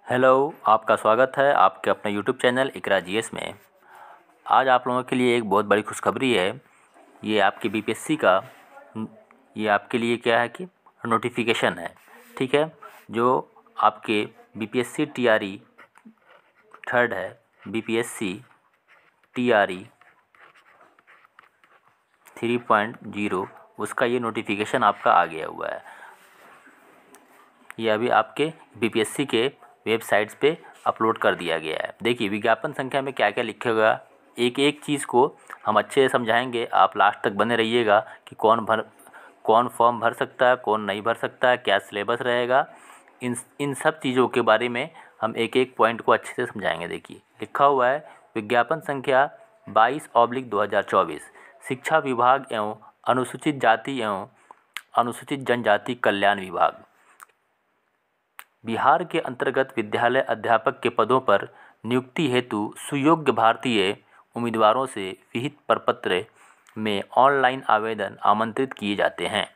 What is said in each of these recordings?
Hello, आपका स्वागत है आपके अपने यूट्यूब चैनल इकरा जीएस में। आज आप लोगों के लिए एक बहुत बड़ी खुशखबरी है। ये आपकी बीपीएससी का ये आपके लिए क्या है कि नोटिफिकेशन है, ठीक है। जो आपके बीपीएससी टीआरई थर्ड है, बीपीएससी टीआरई 3.0, उसका ये नोटिफिकेशन आपका आ गया हुआ है। ये अभी आपके बीपीएससी के वेबसाइट्स पे अपलोड कर दिया गया है। देखिए विज्ञापन संख्या में क्या क्या लिखेगा, एक एक चीज़ को हम अच्छे से समझाएंगे। आप लास्ट तक बने रहिएगा कि कौन फॉर्म भर सकता है, कौन नहीं भर सकता है, क्या सिलेबस रहेगा। इन सब चीज़ों के बारे में हम एक एक पॉइंट को अच्छे से समझाएंगे। देखिए लिखा हुआ है विज्ञापन संख्या 22/2024 शिक्षा विभाग एवं अनुसूचित जाति एवं अनुसूचित जनजाति कल्याण विभाग बिहार के अंतर्गत विद्यालय अध्यापक के पदों पर नियुक्ति हेतु सुयोग्य भारतीय उम्मीदवारों से विहित प्रपत्र में ऑनलाइन आवेदन आमंत्रित किए जाते हैं।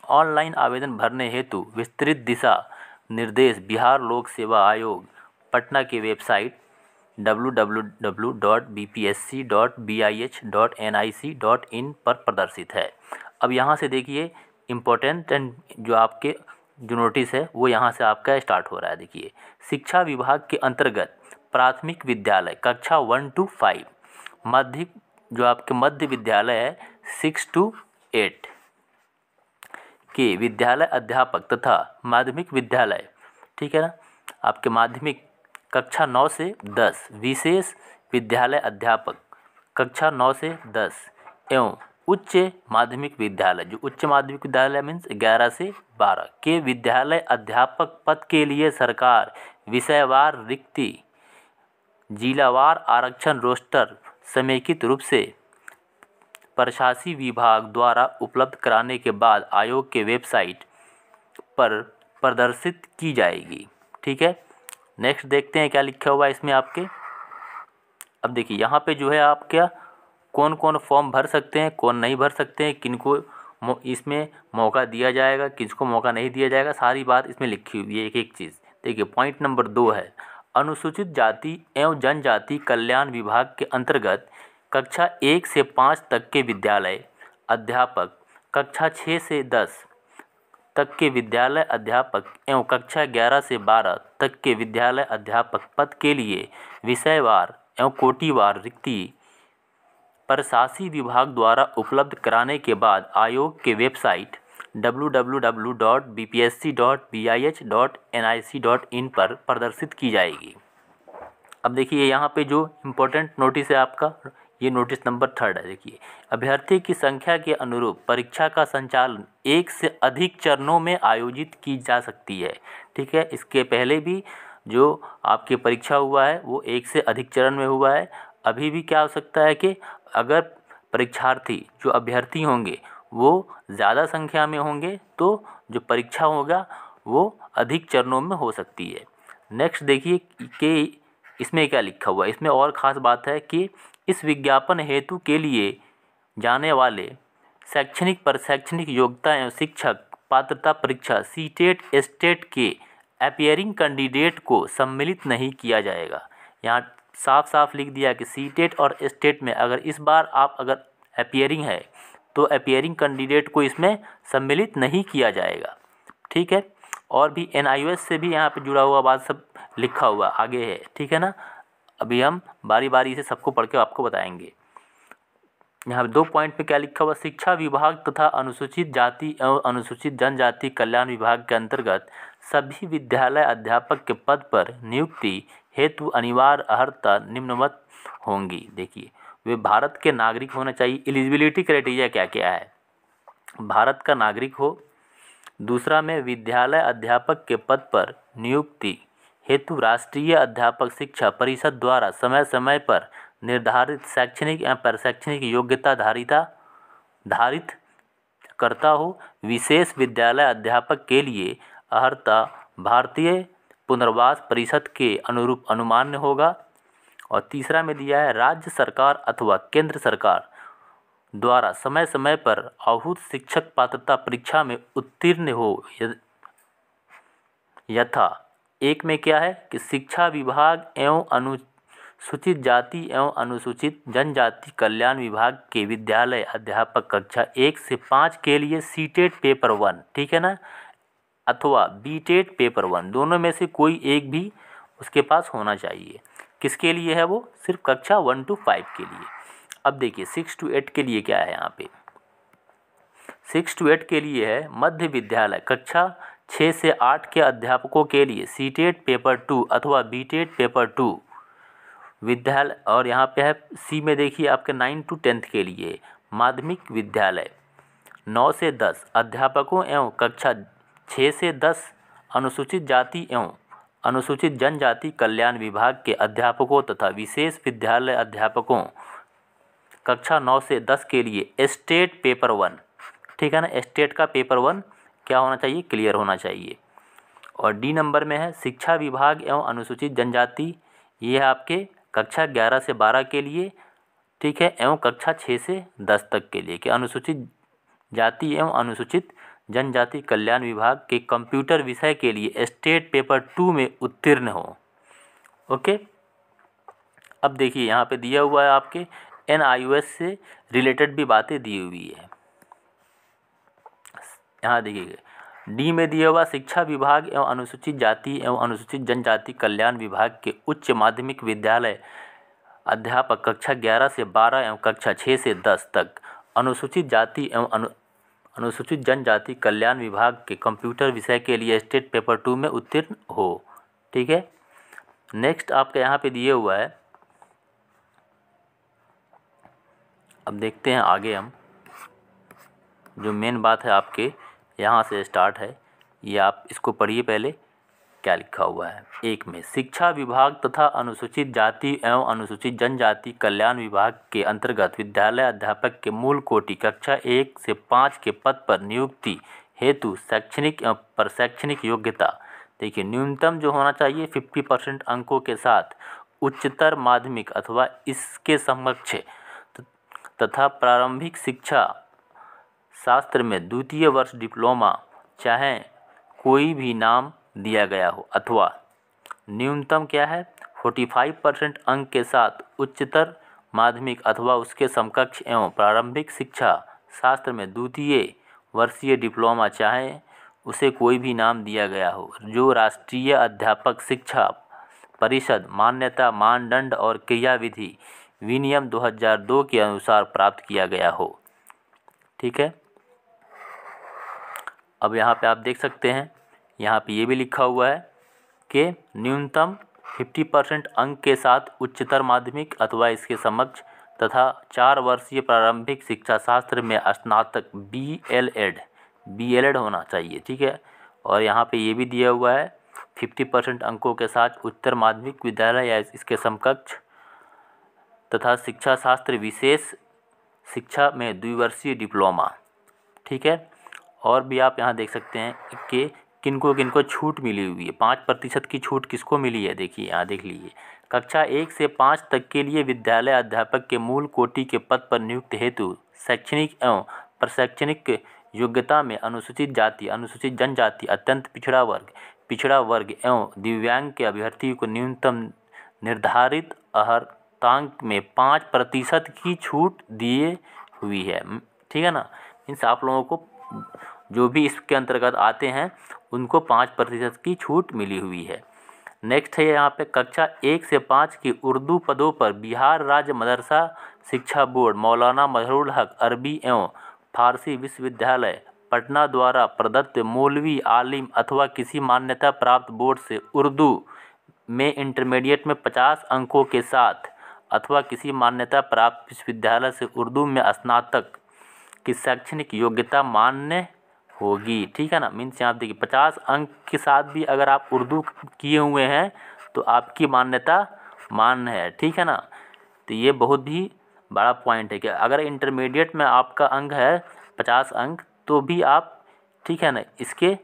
ऑनलाइन आवेदन भरने हेतु विस्तृत दिशा निर्देश बिहार लोक सेवा आयोग पटना की वेबसाइट www.bpsc.bih.nic.in पर प्रदर्शित है। अब यहाँ से देखिए इम्पोर्टेंट जो आपके जो नोटिस है वो यहाँ से आपका स्टार्ट हो रहा है। देखिए शिक्षा विभाग के अंतर्गत प्राथमिक विद्यालय कक्षा 1 to 5, जो आपके मध्य विद्यालय है 6 to 8 के विद्यालय अध्यापक तथा माध्यमिक विद्यालय, ठीक है ना, आपके माध्यमिक कक्षा 9 से 10, विशेष विद्यालय अध्यापक कक्षा 9 से 10 एवं उच्च माध्यमिक विद्यालय, जो उच्च माध्यमिक विद्यालय मीन्स 11 से 12 के विद्यालय अध्यापक पद के लिए सरकार विषयवार रिक्ति जिलावार आरक्षण रोस्टर समेकित रूप से प्रशासी विभाग द्वारा उपलब्ध कराने के बाद आयोग के वेबसाइट पर प्रदर्शित की जाएगी, ठीक है। नेक्स्ट देखते हैं क्या लिखा हुआ है इसमें आपके। अब देखिए यहाँ पे जो है आप क्या कौन कौन फॉर्म भर सकते हैं, कौन नहीं भर सकते हैं, किनको इसमें मौका दिया जाएगा, किसको मौका नहीं दिया जाएगा, सारी बात इसमें लिखी हुई है एक एक चीज़। देखिए पॉइंट नंबर 2 है अनुसूचित जाति एवं जनजाति कल्याण विभाग के अंतर्गत कक्षा 1 से 5 तक के विद्यालय अध्यापक, कक्षा 6 से 10 तक के विद्यालय अध्यापक एवं कक्षा 11 से 12 तक के विद्यालय अध्यापक पद के लिए विषयवार एवं कोटिवार रिक्ति प्रशासी विभाग द्वारा उपलब्ध कराने के बाद आयोग के वेबसाइट www.bpsc.bih.nic.in पर प्रदर्शित की जाएगी। अब देखिए यहाँ पे जो इम्पोर्टेंट नोटिस है आपका, ये नोटिस नंबर 3 है। देखिए अभ्यर्थी की संख्या के अनुरूप परीक्षा का संचालन एक से अधिक चरणों में आयोजित की जा सकती है, ठीक है। इसके पहले भी जो आपकी परीक्षा हुआ है वो एक से अधिक चरण में हुआ है। अभी भी क्या हो सकता है कि अगर परीक्षार्थी जो अभ्यर्थी होंगे वो ज़्यादा संख्या में होंगे तो जो परीक्षा होगा वो अधिक चरणों में हो सकती है। नेक्स्ट देखिए कि इसमें क्या लिखा हुआ है। इसमें और ख़ास बात है कि इस विज्ञापन हेतु के लिए जाने वाले शैक्षणिक प्रशैक्षणिक योग्यता एवं शिक्षक पात्रता परीक्षा सीटेट स्टेट के अपीयरिंग कैंडिडेट को सम्मिलित नहीं किया जाएगा। यहाँ साफ साफ लिख दिया कि सीटेट और स्टेट में अगर इस बार आप अगर अपीयरिंग है तो अपीयरिंग कैंडिडेट को इसमें सम्मिलित नहीं किया जाएगा, ठीक है। और भी NIOS से भी यहाँ पे जुड़ा हुआ बात सब लिखा हुआ आगे है, ठीक है ना। अभी हम बारी बारी से सबको पढ़ के आपको बताएंगे। यहाँ 2 पॉइंट पे क्या लिखा हुआ, शिक्षा विभाग तथा अनुसूचित जाति एवं अनुसूचित जनजाति कल्याण विभाग के अंतर्गत सभी विद्यालय अध्यापक के पद पर नियुक्ति हेतु अनिवार्य अर्हता निम्नवत होंगी। देखिए वे भारत के नागरिक होना चाहिए। एलिजिबिलिटी क्राइटेरिया क्या क्या है, भारत का नागरिक हो। दूसरा में विद्यालय अध्यापक के पद पर नियुक्ति हेतु राष्ट्रीय अध्यापक शिक्षा परिषद द्वारा समय समय पर निर्धारित शैक्षणिक एवं प्रशैक्षणिक योग्यता धारित करता हो। विशेष विद्यालय अध्यापक के लिए अर्हता भारतीय पुनर्वास परिषद के अनुरूप अनुमान्य होगा। और तीसरा में दिया है राज्य सरकार अथवा केंद्र सरकार द्वारा समय समय पर आहूत शिक्षक पात्रता परीक्षा में उत्तीर्ण हो यथा एक में क्या है कि शिक्षा विभाग एवं अनुसूचित जाति एवं अनुसूचित जनजाति कल्याण विभाग के विद्यालय अध्यापक कक्षा 1 से 5 के लिए सीटेट पेपर 1, ठीक है ना, अथवा बीटेट पेपर 1, दोनों में से कोई एक भी उसके पास होना चाहिए। किसके लिए है वो? सिर्फ कक्षा 1 to 5 के लिए। अब देखिए 6 to 8 के लिए क्या है यहाँ पे। 6 to 8 के लिए है मध्य विद्यालय कक्षा 6 से 8 के अध्यापकों के लिए सीटेट पेपर 2 अथवा बीटेट पेपर 2 विद्यालय। और यहाँ पे है सी में देखिए आपके 9 to 10 के लिए माध्यमिक विद्यालय 9 से 10 अध्यापकों एवं कक्षा 6 से 10 अनुसूचित जाति एवं अनुसूचित जनजाति कल्याण विभाग के अध्यापकों तथा विशेष विद्यालय अध्यापकों कक्षा 9 से 10 के लिए स्टेट पेपर 1, ठीक है ना, स्टेट का पेपर 1 क्या होना चाहिए? क्लियर होना चाहिए। और डी नंबर में है शिक्षा विभाग एवं अनुसूचित जनजाति, ये है आपके कक्षा 11 से 12 के लिए, ठीक है, एवं कक्षा 6 से 10 तक के लिए कि अनुसूचित जाति एवं अनुसूचित जनजाति कल्याण विभाग के कंप्यूटर विषय के लिए स्टेट पेपर 2 में उत्तीर्ण हो। ओके, अब देखिए यहाँ पे दिया हुआ है आपके NIOS से रिलेटेड भी बातें दी हुई है। यहाँ देखिएगा डी में दिया हुआ शिक्षा विभाग एवं अनुसूचित जाति एवं अनुसूचित जनजाति कल्याण विभाग के उच्च माध्यमिक विद्यालय अध्यापक कक्षा 11 से 12 एवं कक्षा 6 से 10 तक अनुसूचित जाति एवं अनुसूचित जनजाति कल्याण विभाग के कंप्यूटर विषय के लिए स्टेट पेपर 2 में उत्तीर्ण हो, ठीक है। नेक्स्ट आपके यहाँ पे दिए हुआ है, अब देखते हैं आगे हम, जो मेन बात है आपके यहाँ से स्टार्ट है, ये आप इसको पढ़िए पहले क्या लिखा हुआ है। एक में शिक्षा विभाग तथा अनुसूचित जाति एवं अनुसूचित जनजाति कल्याण विभाग के अंतर्गत विद्यालय अध्यापक के मूल कोटि कक्षा 1 से 5 के पद पर नियुक्ति हेतु शैक्षणिक एवं प्रशैक्षणिक योग्यता, देखिए न्यूनतम जो होना चाहिए 50% अंकों के साथ उच्चतर माध्यमिक अथवा इसके समकक्ष तथा प्रारंभिक शिक्षा शास्त्र में द्वितीय वर्ष डिप्लोमा चाहे कोई भी नाम दिया गया हो, अथवा न्यूनतम क्या है 45% अंक के साथ उच्चतर माध्यमिक अथवा उसके समकक्ष एवं प्रारंभिक शिक्षा शास्त्र में द्वितीय वर्षीय डिप्लोमा चाहे उसे कोई भी नाम दिया गया हो, जो राष्ट्रीय अध्यापक शिक्षा परिषद मान्यता मानदंड और क्रियाविधि विनियम 2002 के अनुसार प्राप्त किया गया हो, ठीक है। अब यहाँ पे आप देख सकते हैं, यहाँ पे ये भी लिखा हुआ है कि न्यूनतम 50% अंक के साथ उच्चतर माध्यमिक अथवा इसके समकक्ष तथा 4 वर्षीय प्रारंभिक शिक्षा शास्त्र में स्नातक BLED होना चाहिए, ठीक है। और यहाँ पे ये भी दिया हुआ है 50% अंकों के साथ उच्चतर माध्यमिक विद्यालय या इसके समकक्ष तथा शिक्षा शास्त्र विशेष शिक्षा में द्विवर्षीय डिप्लोमा, ठीक है। और भी आप यहाँ देख सकते हैं कि किनको छूट मिली हुई है, 5% की छूट किसको मिली है, देखिए यहाँ देख लीजिए। कक्षा 1 से 5 तक के लिए विद्यालय अध्यापक के मूल कोटि के पद पर नियुक्त हेतु शैक्षणिक एवं प्रशैक्षणिक योग्यता में अनुसूचित जाति अनुसूचित जनजाति अत्यंत पिछड़ा वर्ग एवं दिव्यांग के अभ्यर्थी को न्यूनतम निर्धारित अर्हतांक में 5% की छूट दिए हुई है, ठीक है ना। मीन्स आप लोगों को जो भी इसके अंतर्गत आते हैं उनको 5% की छूट मिली हुई है। नेक्स्ट है यहाँ पे कक्षा 1 से 5 की उर्दू पदों पर बिहार राज्य मदरसा शिक्षा बोर्ड मौलाना मजहरूल हक अरबी एवं फारसी विश्वविद्यालय पटना द्वारा प्रदत्त मौलवी आलिम अथवा किसी मान्यता प्राप्त बोर्ड से उर्दू में इंटरमीडिएट में 50 अंकों के साथ अथवा किसी मान्यता प्राप्त विश्वविद्यालय से उर्दू में स्नातक की शैक्षणिक योग्यता मान्य होगी, ठीक है ना। मीन्स यहाँ देखिए 50 अंक के साथ भी अगर आप उर्दू किए हुए हैं तो आपकी मान्यता मान्य है, ठीक है ना। तो ये बहुत ही बड़ा पॉइंट है कि अगर इंटरमीडिएट में आपका अंक है 50 अंक तो भी आप, ठीक है ना, इसके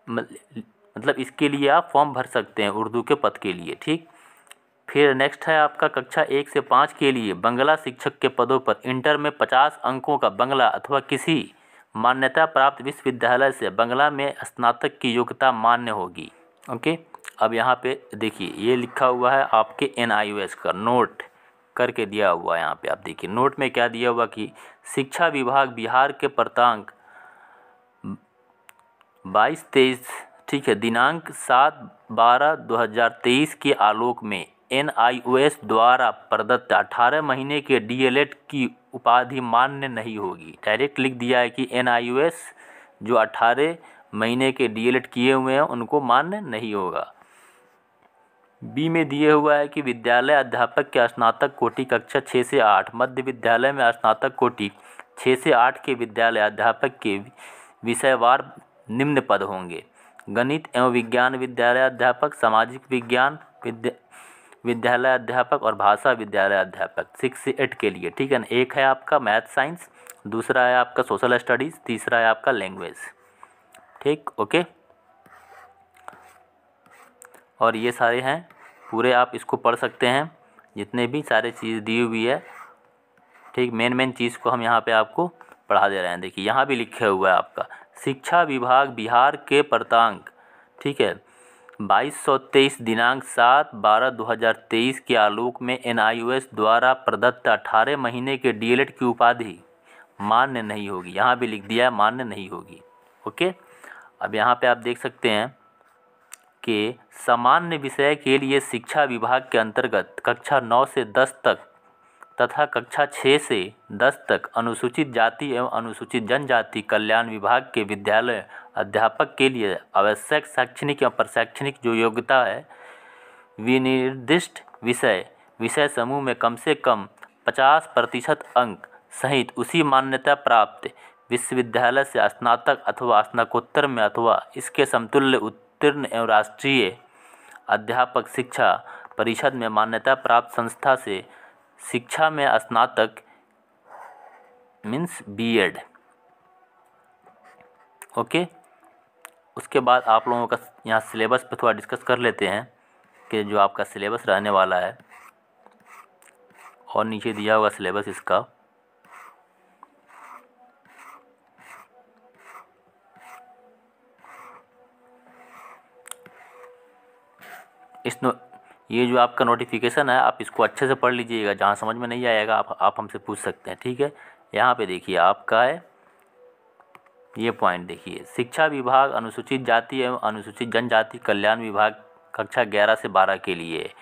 मतलब इसके लिए आप फॉर्म भर सकते हैं उर्दू के पद के लिए, ठीक। फिर नेक्स्ट है आपका कक्षा 1 से 5 के लिए बंगला शिक्षक के पदों पर इंटर में 50 अंकों का बंगला अथवा किसी मान्यता प्राप्त विश्वविद्यालय से बंगला में स्नातक की योग्यता मान्य होगी, ओके। अब यहाँ पे देखिए ये लिखा हुआ है आपके NIOS का नोट करके दिया हुआ है। यहाँ पे आप देखिए नोट में क्या दिया हुआ कि शिक्षा विभाग बिहार के प्रांत 22-23 ठीक है दिनांक 7/12/2023 के आलोक में NIOS द्वारा प्रदत्त 18 महीने के DLED की उपाधि मान्य नहीं होगी। डायरेक्ट लिख दिया है कि NIOS जो 18 महीने के DLED किए हुए हैं उनको मान्य नहीं होगा। बी में दिए हुआ है कि विद्यालय अध्यापक के स्नातक कोटि कक्षा 6 से 8 मध्य विद्यालय में स्नातक कोटि 6 से 8 के विद्यालय अध्यापक के विषयवार निम्न पद होंगे: गणित एवं विज्ञान विद्यालय अध्यापक, सामाजिक विज्ञान विद्यालय अध्यापक और भाषा विद्यालय अध्यापक 6 से 8 के लिए। ठीक है ना। एक है आपका मैथ साइंस, दूसरा है आपका सोशल स्टडीज़, तीसरा है आपका लैंग्वेज। ठीक, ओके। और ये सारे हैं पूरे, आप इसको पढ़ सकते हैं जितने भी सारे चीज़ दी हुई है। ठीक, मेन चीज़ को हम यहाँ पे आपको पढ़ा दे रहे हैं। देखिए यहाँ भी लिखा हुआ है आपका शिक्षा विभाग बिहार के प्रांत ठीक है 2223 दिनांक 7/12/2023 के आलोक में NIOS द्वारा प्रदत्त 18 महीने के DLED की उपाधि मान्य नहीं होगी। यहाँ भी लिख दिया है मान्य नहीं होगी। ओके। अब यहाँ पे आप देख सकते हैं कि सामान्य विषय के लिए शिक्षा विभाग के अंतर्गत कक्षा 9 से 10 तक तथा कक्षा 6 से 10 तक अनुसूचित जाति एवं अनुसूचित जनजाति कल्याण विभाग के विद्यालय अध्यापक के लिए आवश्यक शैक्षणिक एवं प्रशैक्षणिक जो योग्यता है विनिर्दिष्ट विषय समूह में कम से कम 50% अंक सहित उसी मान्यता प्राप्त विश्वविद्यालय से स्नातक अथवा स्नातकोत्तर में अथवा इसके समतुल्य उत्तीर्ण एवं राष्ट्रीय अध्यापक शिक्षा परिषद में मान्यता प्राप्त संस्था से शिक्षा में स्नातक मीन्स B.Ed। ओके। उसके बाद आप लोगों का यहाँ सिलेबस पे थोड़ा डिस्कस कर लेते हैं कि जो आपका सिलेबस रहने वाला है, और नीचे दिया हुआ सिलेबस इसका ये जो आपका नोटिफिकेशन है आप इसको अच्छे से पढ़ लीजिएगा। जहाँ समझ में नहीं आएगा आप हमसे पूछ सकते हैं। ठीक है। यहाँ पे देखिए आपका है ये पॉइंट, देखिए शिक्षा विभाग अनुसूचित जाति एवं अनुसूचित जनजाति कल्याण विभाग कक्षा 11 से 12 के लिए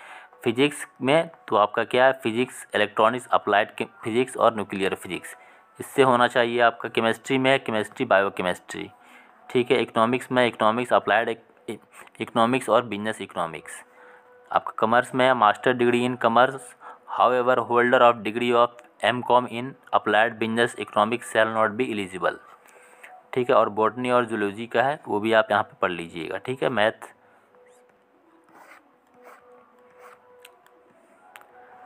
फिजिक्स में तो आपका क्या है फिजिक्स, इलेक्ट्रॉनिक्स, अप्लाइड फिजिक्स और न्यूक्लियर फिजिक्स। इससे होना चाहिए आपका केमिस्ट्री में केमिस्ट्री, बायोकेमिस्ट्री। ठीक है। इकोनॉमिक्स में इकोनॉमिक्स, अप्लाइड इकोनॉमिक्स और बिजनेस इकोनॉमिक्स। आपका कॉमर्स में master degree in commerce, however holder of degree of M.Com in applied business economics shall not be eligible. ठीक है। और बॉटनी और जूलॉजी का है वो भी आप यहाँ पे पढ़ लीजिएगा। ठीक है। मैथ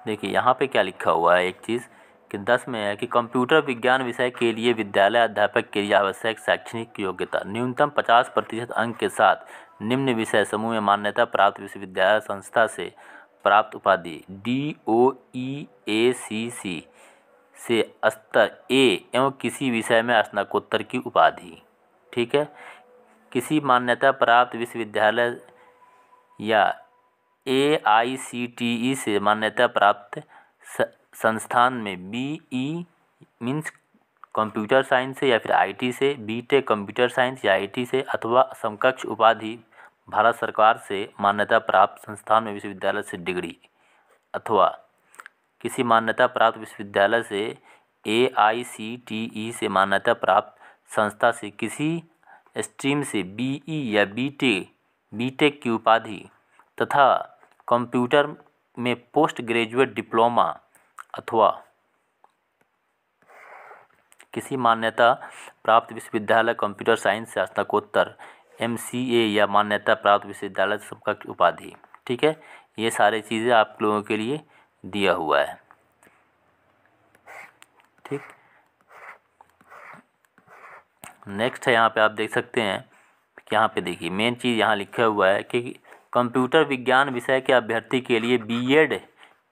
देखिए यहाँ पे क्या लिखा हुआ है एक चीज़ कि 10 में है कि कंप्यूटर विज्ञान विषय के लिए विद्यालय अध्यापक के लिए आवश्यक शैक्षणिक योग्यता न्यूनतम 50% अंक के साथ निम्न विषय समूह में मान्यता प्राप्त विश्वविद्यालय संस्था से प्राप्त उपाधि DOEACC से स्तर A एवं किसी विषय में स्नातकोत्तर की उपाधि। ठीक है। किसी मान्यता प्राप्त विश्वविद्यालय या AICTE से मान्यता प्राप्त संस्थान में BE मीन्स कंप्यूटर साइंस से या फिर IT से, BTech कंप्यूटर साइंस या IT से अथवा समकक्ष उपाधि भारत सरकार से मान्यता प्राप्त संस्थान में विश्वविद्यालय से डिग्री अथवा किसी मान्यता प्राप्त विश्वविद्यालय से AICTE से मान्यता प्राप्त संस्था से किसी स्ट्रीम से BE या BTech की उपाधि तथा कंप्यूटर में पोस्ट ग्रेजुएट डिप्लोमा अथवा किसी मान्यता प्राप्त विश्वविद्यालय कंप्यूटर साइंस से स्नातकोत्तर MCA या मान्यता प्राप्त विश्वविद्यालय समकक्ष उपाधि। ठीक है। ये सारी चीज़ें आप लोगों के लिए दिया हुआ है। ठीक। नेक्स्ट है यहाँ पे आप देख सकते हैं कि यहाँ पे देखिए मेन चीज़ यहाँ लिखा हुआ है कि कंप्यूटर विज्ञान विषय के अभ्यर्थी के लिए B.Ed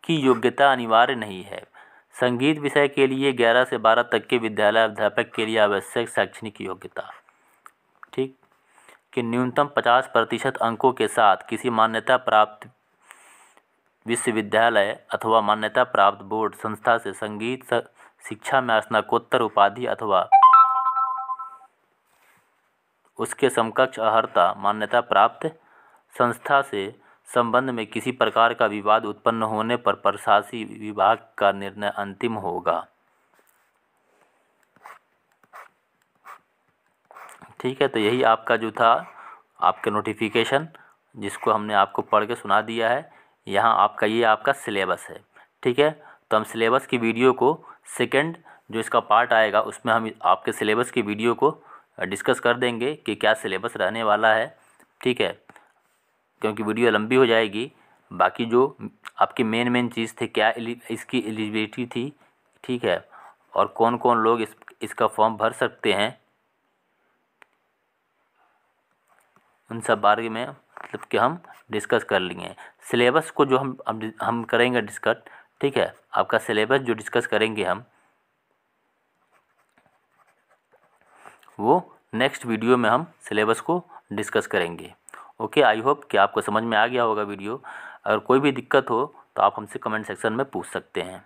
की योग्यता अनिवार्य नहीं है। संगीत विषय के लिए 11 से 12 तक के विद्यालय अध्यापक के लिए आवश्यक शैक्षणिक योग्यता। ठीक। कि न्यूनतम 50% अंकों के साथ किसी मान्यता प्राप्त विश्वविद्यालय अथवा मान्यता प्राप्त बोर्ड संस्था से संगीत शिक्षा में स्नातकोत्तर उपाधि अथवा उसके समकक्ष अर्हता मान्यता प्राप्त संस्था से संबंध में किसी प्रकार का विवाद उत्पन्न होने पर प्रशासकीय विभाग का निर्णय अंतिम होगा। ठीक है, तो यही आपका जो था आपके नोटिफिकेशन, जिसको हमने आपको पढ़ के सुना दिया है। यहाँ आपका ये आपका सिलेबस है। ठीक है, तो हम सिलेबस की वीडियो को सेकंड जो इसका पार्ट आएगा उसमें हम आपके सिलेबस की वीडियो को डिस्कस कर देंगे कि क्या सिलेबस रहने वाला है। ठीक है, क्योंकि वीडियो लंबी हो जाएगी। बाकी जो आपकी मेन चीज़ थे, क्या इसकी एलिजिबिलिटी थी, ठीक है, और कौन कौन लोग इसका फॉर्म भर सकते हैं, उन सब बारे में मतलब कि हम डिस्कस कर लेंगे। सिलेबस को जो हम करेंगे डिस्कस। ठीक है, आपका सिलेबस जो डिस्कस करेंगे हम, वो नेक्स्ट वीडियो में हम सिलेबस को डिस्कस करेंगे। ओके, आई होप कि आपको समझ में आ गया होगा वीडियो। अगर कोई भी दिक्कत हो तो आप हमसे कमेंट सेक्शन में पूछ सकते हैं।